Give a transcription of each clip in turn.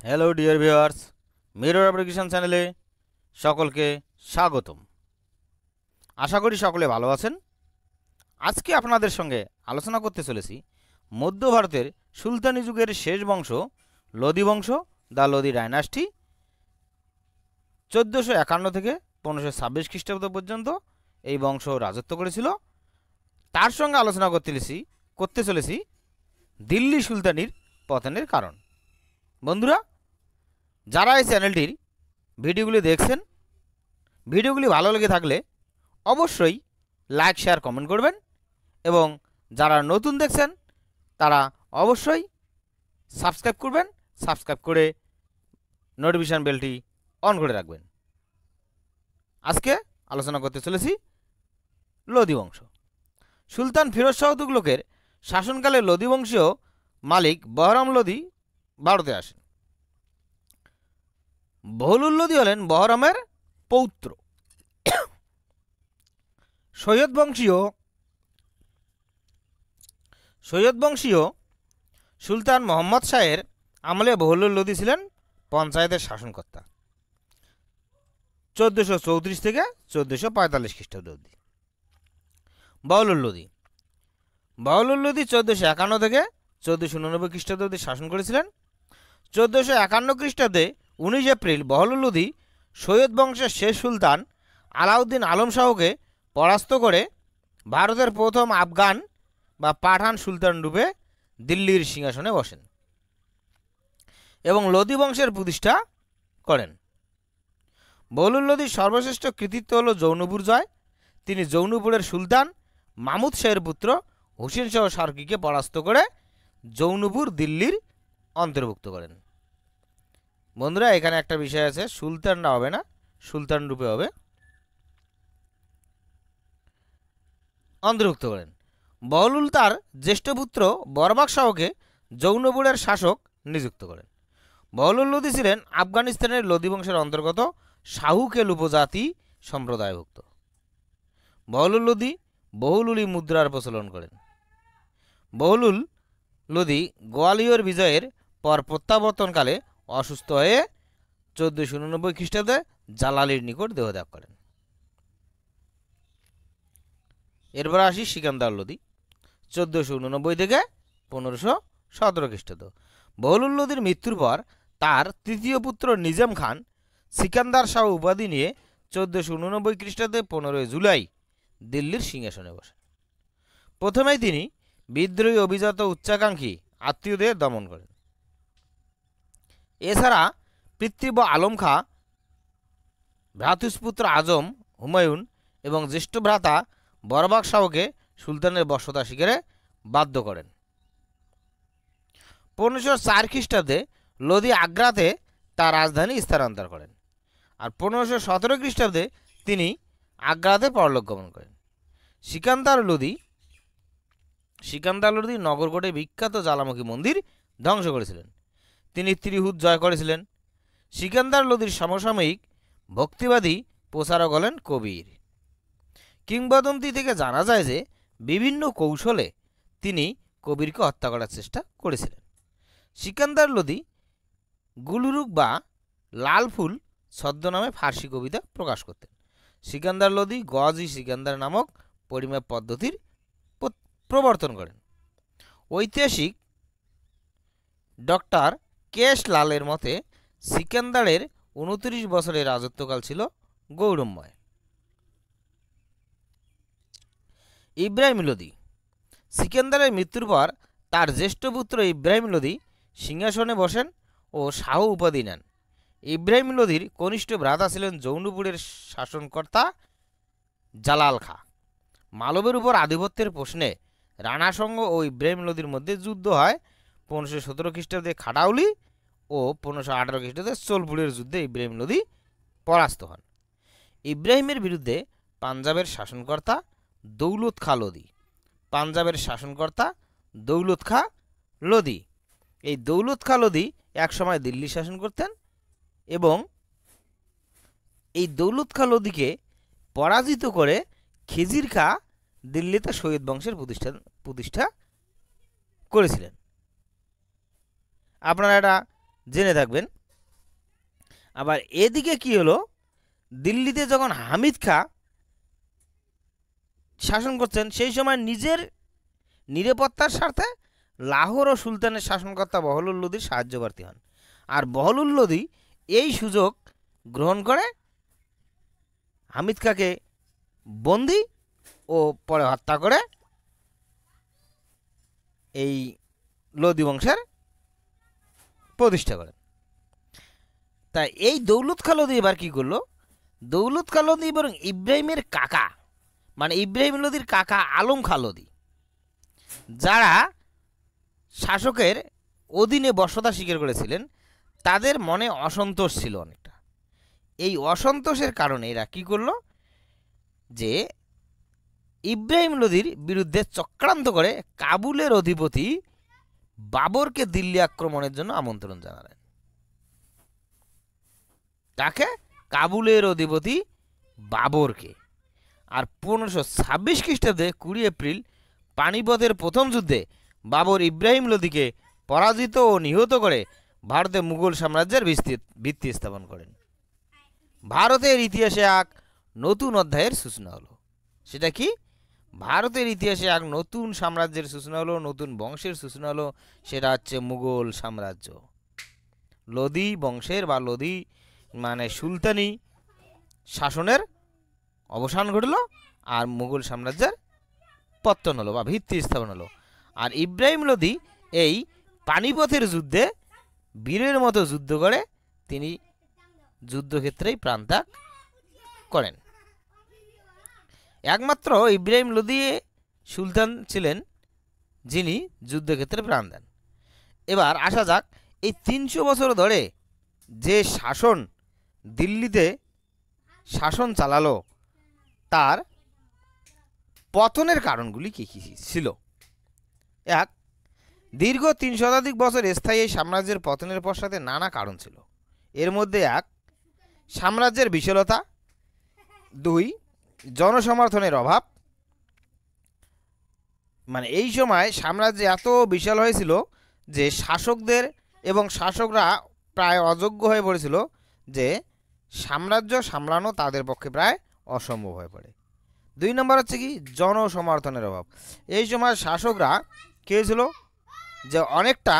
Hello dear viewers, mirror application চ্যানেলে সকলকে স্বাগতম। আশা করি সকলে ভালো আছেন। আজকে আপনাদের সঙ্গে আলোচনা করতে চলেছি মধ্য ভারতের সুলতানি যুগের শেষ বংশ লোদি বংশ, দ্য লোদি ডাইনাস্টি। 1451 থেকে 1526 খ্রিস্টাব্দ পর্যন্ত এই বংশ রাজত্ব করেছিল। তার সঙ্গে আলোচনা করতে চলেছি দিল্লি সুলতানির পতনের কারণ। বন্ধুরা, যারা এই চ্যানেলটির ভিডিওগুলি দেখছেন, ভিডিওগুলি ভালো লেগে থাকলে অবশ্যই লাইক, শেয়ার, কমেন্ট করবেন এবং যারা নতুন দেখছেন তারা অবশ্যই সাবস্ক্রাইব করবেন। সাবস্ক্রাইব করে নোটিফিকেশন বেলটি অন করে রাখবেন। আজকে আলোচনা করতে চলেছি লোদি বংশ। সুলতান ফিরোজ শাহ তুগলকের শাসনকালে লোদি বংশীয় মালিক বহরম লোদি ভারতে আসেন। বহলুল লোদি হলেন বহরমের পৌত্র। সৈয়দ বংশীয় সুলতান মোহাম্মদ শাহের আমলে বহলুল লোদি ছিলেন পঞ্চায়েতের শাসনকর্তা 1434 থেকে 1445 খ্রিস্টাব্দ অবধি। বহলুল লোদি 1451 থেকে 1489 খ্রিস্টাব্দ অবধি শাসন করেছিলেন। 1451 খ্রিস্টাব্দে 19 এপ্রিল বহলুল লোদি সৈয়দ বংশের শেষ সুলতান আলাউদ্দিন আলম শাহকে পরাস্ত করে ভারতের প্রথম আফগান বা পাঠান সুলতান রূপে দিল্লির সিংহাসনে বসেন এবং লোদি বংশের প্রতিষ্ঠা করেন। বহলুল লোদির সর্বশ্রেষ্ঠ কৃতিত্ব হল জৌনপুর জয়। তিনি জৌনপুরের সুলতান মামুদ শাহের পুত্র হুসেন শাহ সার্কিকে পরাস্ত করে জৌনপুর দিল্লির অন্তর্ভুক্ত করেন। বন্ধুরা, এখানে একটা বিষয় আছে, সুলতানরা হবে না, সুলতান রূপে হবে, অন্তর্ভুক্ত করেন। বহলুল তার জ্যেষ্ঠ পুত্র বরবাক শাহকে জৌনপুরের শাসক নিযুক্ত করেন। বহলুল লোদি ছিলেন আফগানিস্তানের লোদি বংশের অন্তর্গত শাহুকেল উপজাতি সম্প্রদায়ভুক্ত। বহলুল লোদি বহুলুলি মুদ্রার প্রচলন করেন। বহলুল লোদি গোয়ালিয়র বিজয়ের পর প্রত্যাবর্তনকালে অসুস্থ হয়ে 1489 খ্রিস্টাব্দে জালালির নিকট দেহত্যাগ করেন। এরপর আসি সিকান্দার লোদি 1489 থেকে 1517 খ্রিস্টাব্দ। বহলুল লোদির মৃত্যুর পর তার তৃতীয় পুত্র নিজাম খান সিকান্দার শাহ উপাধি নিয়ে 1489 খ্রিস্টাব্দে 15 জুলাই দিল্লির সিংহাসনে বসেন। প্রথমেই তিনি বিদ্রোহী অভিজাত উচ্চাকাঙ্ক্ষী আত্মীয়দের দমন করেন। এছাড়া পিতৃব্য আলম খাঁ, ভ্রাতুষ্পুত্র আজম হুমায়ুন এবং জ্যেষ্ঠ ভ্রাতা বরবাক শাহকে সুলতানের বশ্যতা স্বীকারে বাধ্য করেন। 1504 খ্রিস্টাব্দে লোদি আগ্রাতে তার রাজধানী স্থানান্তর করেন আর 1517 খ্রিস্টাব্দে তিনি আগ্রাতে পরলোক গমন করেন। সিকান্দার লোদি নগরকোটে বিখ্যাত জ্বালামুখী মন্দির ধ্বংস করেছিলেন। তিনি ত্রিহুত জয় করেছিলেন। সিকান্দার লোদির সমসাময়িক ভক্তিবাদী প্রচারক হলেন কবির। কিংবদন্তি থেকে জানা যায় যে বিভিন্ন কৌশলে তিনি কবিরকে হত্যা করার চেষ্টা করেছিলেন। সিকান্দার লোদি গুলরুক বা লাল ফুল ছদ্মনামে ফার্সি কবিতা প্রকাশ করতেন। সিকান্দার লোদি গজ-ই সিকান্দার নামক পরিমাপ পদ্ধতির প্রবর্তন করেন। ঐতিহাসিক ডক্টর কেশ লালের মতে সিকান্দারের 29 বছরের রাজত্বকাল ছিল গৌরবময়। ইব্রাহিম লোদি সিকান্দারের মৃত্যুর পর তার জ্যেষ্ঠ পুত্র ইব্রাহিম লোদি সিংহাসনে বসেন ও শাহ উপাধি নেন। ইব্রাহিম লোদির কনিষ্ঠ ভ্রাতা ছিলেন জৌনপুরের শাসনকর্তা জালাল খাঁ। মালবের উপর আধিপত্যের প্রশ্নে রানা সঙ্গ ও ইব্রাহিম লোদির মধ্যে যুদ্ধ হয়। 1517 খ্রিস্টাব্দে খাটাউলি ও 1518 খ্রিস্টাব্দে সোলপুরের যুদ্ধে ইব্রাহিম লোদি পরাস্ত হন। ইব্রাহিমের বিরুদ্ধে পাঞ্জাবের শাসনকর্তা দৌলত খাঁ লোদি এই দৌলত খাঁ লোদি একসময় দিল্লি শাসন করতেন এবং এই দৌলত খাঁ লোদিকে পরাজিত করে খিজির খাঁ দিল্লিতে সৈয়দ বংশের প্রতিষ্ঠা করেছিলেন। আপনারা এটা জেনে থাকবেন। আবার এদিকে কি হলো, দিল্লিতে যখন হামিদ খাঁ শাসন করছেন সেই সময় নিজের নিরাপত্তার স্বার্থে লাহোর ও সুলতানের শাসনকর্তা বহলুল লোদির সাহায্যপ্রার্থী হন। আর বহলুল লোদি এই সুযোগ গ্রহণ করে হামিদ খাঁকে বন্দি ও পরে হত্যা করে এই লোদি বংশের প্রতিষ্ঠা করেন। তাই এই দৌলত খাঁ লোদি এবার কি করলো, দৌলত খাঁ লোদি এবং ইব্রাহিমের কাকা মানে ইব্রাহিম লোদির কাকা আলম খাঁ লোদি, যারা শাসকের অধীনে বর্ষতা স্বীকার করেছিলেন, তাদের মনে অসন্তোষ ছিল অনেকটা। এই অসন্তোষের কারণে এরা কি করলো, যে ইব্রাহিম লোদির বিরুদ্ধে চক্রান্ত করে কাবুলের অধিপতি বাবরকে দিল্লি আক্রমণের জন্য আমন্ত্রণ জানালেন। তাকে কাবুলের অধিপতি বাবরকে। আর 1526 খ্রিস্টাব্দে 20 এপ্রিল পানিপথের প্রথম যুদ্ধে বাবর ইব্রাহিম লোদিকে পরাজিত ও নিহত করে ভারতে মুঘল সাম্রাজ্যের ভিত্তি স্থাপন করেন। ভারতের ইতিহাসে এক নতুন অধ্যায়ের সূচনা হলো। সেটা কি? ভারতের ইতিহাসে এক নতুন সাম্রাজ্যের সূচনা হলো, নতুন বংশের সূচনা হলো। সেটা হচ্ছে মুঘল সাম্রাজ্য। লোদি বংশের বা লোদি মানে সুলতানি শাসনের অবসান ঘটল আর মুঘল সাম্রাজ্যের পত্তন হলো বা ভিত্তি স্থাপন হলো। আর ইব্রাহিম লোদি এই পানিপথের যুদ্ধে বীরের মতো যুদ্ধ করে তিনি যুদ্ধক্ষেত্রেই প্রাণত্যাগ করেন। একমাত্র ইব্রাহিম লোদি সুলতান ছিলেন যিনি যুদ্ধক্ষেত্রে প্রাণ দেন। এবার আসা যাক, এই 300 বছর ধরে যে শাসন দিল্লিতে শাসন চালালো তার পতনের কারণগুলি কী কী ছিল। এক, দীর্ঘ 3 শতাধিক বছর স্থায়ী এই সাম্রাজ্যের পতনের পশ্চাতে নানা কারণ ছিল। এর মধ্যে এক, সাম্রাজ্যের বিশালতা। 2, জনসমর্থনের অভাব। মানে এই সময় সাম্রাজ্য এত বিশাল হয়েছিল যে শাসকদের এবং শাসকরা প্রায় অযোগ্য হয়ে পড়েছিল, যে সাম্রাজ্য সামলানো তাদের পক্ষে প্রায় অসম্ভব হয়ে পড়ে। 2 নম্বর হচ্ছে কি, জনসমর্থনের অভাব। এই সময় শাসকরা কী হয়েছিল, যে অনেকটা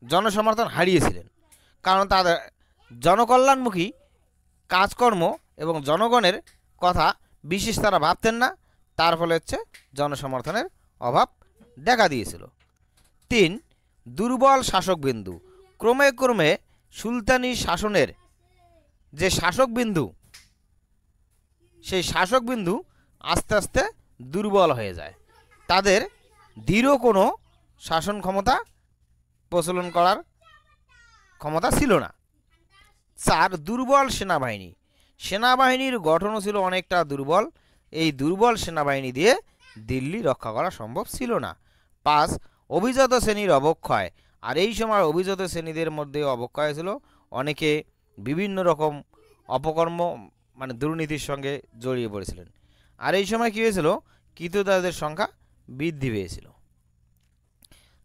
জনসমর্থন হারিয়েছিলেন, কারণ তাদের জনকল্যাণমুখী কাজকর্ম এবং জনগণের কথা বিশেষ তারা ভাবতেন না। তার ফলে হচ্ছে জনসমর্থনের অভাব দেখা দিয়েছিল। 3, দুর্বল শাসকবিন্দু। ক্রমে ক্রমে সুলতানি শাসনের যে শাসকবিন্দু, সেই শাসকবিন্দু আস্তে আস্তে দুর্বল হয়ে যায়। তাদের দৃঢ় কোনো শাসন ক্ষমতা প্রচলন করার ক্ষমতা ছিল না। 4, দুর্বল সেনাবাহিনী। সেনাবাহিনীর গঠনও ছিল অনেকটা দুর্বল। এই দুর্বল সেনাবাহিনী দিয়ে দিল্লি রক্ষা করা সম্ভব ছিল না। 5, অভিজাত শ্রেণীর অবক্ষয়। আর এই সময় অভিজাত শ্রেণীদের মধ্যে অবক্ষয় ছিল, অনেকে বিভিন্ন রকম অপকর্ম মানে দুর্নীতির সঙ্গে জড়িয়ে পড়েছিলেন। আর এই সময় কী হয়েছিল, কৃতদাসদের সংখ্যা বৃদ্ধি পেয়েছিল।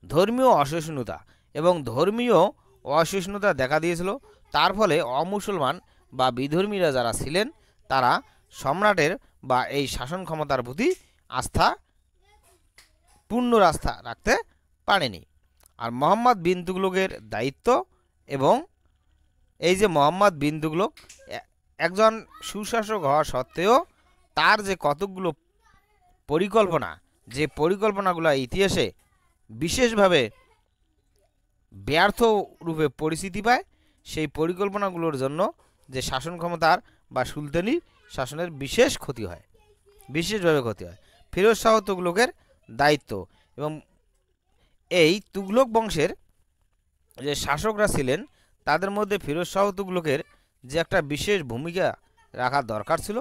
ধর্মীয় অসহিষ্ণুতা এবং ধর্মীয় অসহিষ্ণুতা দেখা দিয়েছিল। তার ফলে অমুসলমান বা বিধর্মীরা যারা ছিলেন তারা সম্রাটের বা এই শাসন ক্ষমতার প্রতি পূর্ণ আস্থা রাখতে পারেনি। আর মোহাম্মদ বিন তুগলকের দায়িত্ব, এবং এই যে মোহাম্মদ বিন তুগলক একজন সুশাসক হওয়া সত্ত্বেও তার যে কতকগুলো পরিকল্পনা, যে পরিকল্পনাগুলো ইতিহাসে বিশেষভাবে ব্যর্থ রূপে পরিচিতি পায়, সেই পরিকল্পনাগুলোর জন্য যে শাসন ক্ষমতার বা সুলতানি শাসনের বিশেষ ক্ষতি হয়, বিশেষভাবে ক্ষতি হয়। ফিরোজ শাহ তুগলকের দায়িত্ব, এবং এই তুগলক বংশের যে শাসকরা ছিলেন তাদের মধ্যে ফিরোজ শাহ তুগলকের যে একটা বিশেষ ভূমিকা রাখার দরকার ছিল,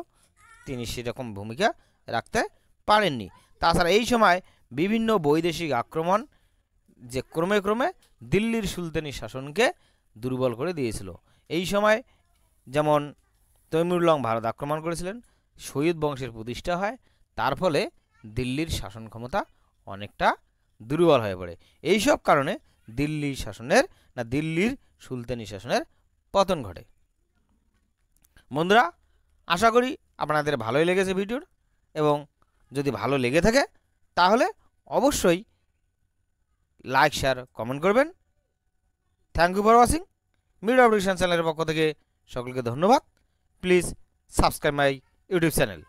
তিনি সেরকম ভূমিকা রাখতে পারেননি। তাছাড়া এই সময় বিভিন্ন বৈদেশিক আক্রমণ যে ক্রমে ক্রমে দিল্লির সুলতানি শাসনকে দুর্বল করে দিয়েছিল। এই সময় যেমন তৈমুর লং ভারত আক্রমণ করেছিলেন, সৈয়দ বংশের প্রতিষ্ঠা হয়, তার ফলে দিল্লির শাসন ক্ষমতা অনেকটা দুর্বল হয়ে পড়ে। এই সব কারণে দিল্লি শাসনের না দিল্লির সুলতানি শাসনের পতন ঘটে। বন্ধুরা, আশা করি আপনাদের ভালোই লেগেছে ভিডিওর, এবং যদি ভালো লেগে থাকে তাহলে অবশ্যই লাইক শেয়ার কমেন্ট করবেন। Thank you for watching. Mid of চ্যানেলের পক্ষ থেকে সকলকে ধন্যবাদ। Please subscribe my YouTube channel.